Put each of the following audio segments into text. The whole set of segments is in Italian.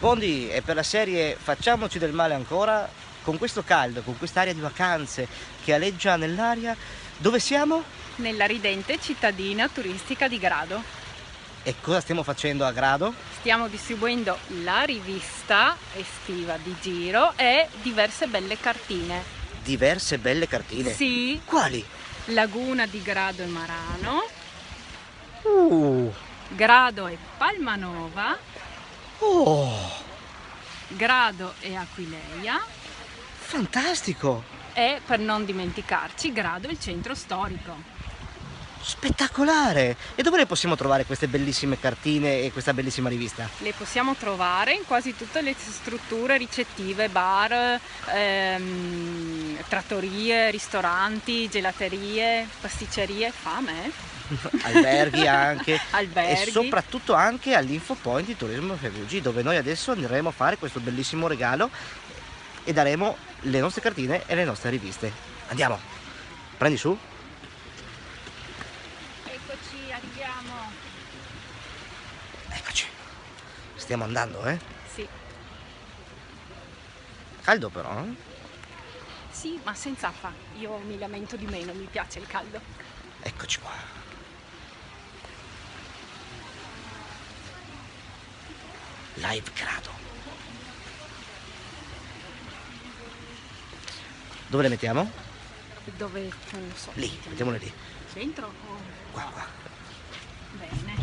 Fondi, e per la serie Facciamoci del male ancora, con questo caldo, con quest'aria di vacanze che aleggia nell'aria, dove siamo? Nella ridente cittadina turistica di Grado. E cosa stiamo facendo a Grado? Stiamo distribuendo la rivista estiva di Giro e diverse belle cartine. Diverse belle cartine. Sì. Quali? Laguna di Grado e Marano, Uh. Grado e Palmanova, Oh, Grado e Aquileia fantastico! e, per non dimenticarci, Grado e il centro storico. Spettacolare! E dove le possiamo trovare queste bellissime cartine e questa bellissima rivista? Le possiamo trovare in quasi tutte le strutture ricettive, bar, trattorie, ristoranti, gelaterie, pasticcerie, fame, Alberghi anche. alberghi. E soprattutto anche all'Infopoint di Turismo FVG, dove noi adesso andremo a fare questo bellissimo regalo e daremo le nostre cartine e le nostre riviste. Andiamo! Prendi su. Eccoci, arriviamo. Eccoci. Stiamo andando, eh? Sì, Caldo però, eh? sì, ma senza affa. Io mi lamento di meno, mi piace il caldo. Eccoci qua. Live Grado. Dove le mettiamo? Dove, non lo so. Lì, mettiamole lì. Centro? Oh, Qua, qua. bene.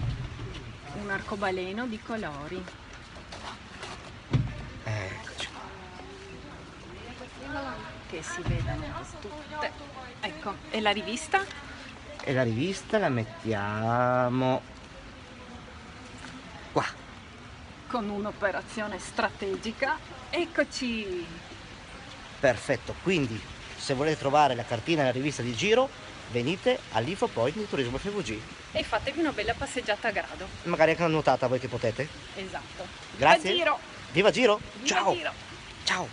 Un arcobaleno di colori. Eccoci qua. Che si vedano tutte. Ecco, e la rivista? E la rivista la mettiamo qua. Con un'operazione strategica. Eccoci! Perfetto, quindi se volete trovare la cartina e la rivista di Giro, venite all'Infopoint di Turismo FVG. E fatevi una bella passeggiata a Grado. Magari anche una nuotata voi che potete. Esatto. Grazie. Viva Giro! Viva Giro! Viva Ciao! Giro! Ciao!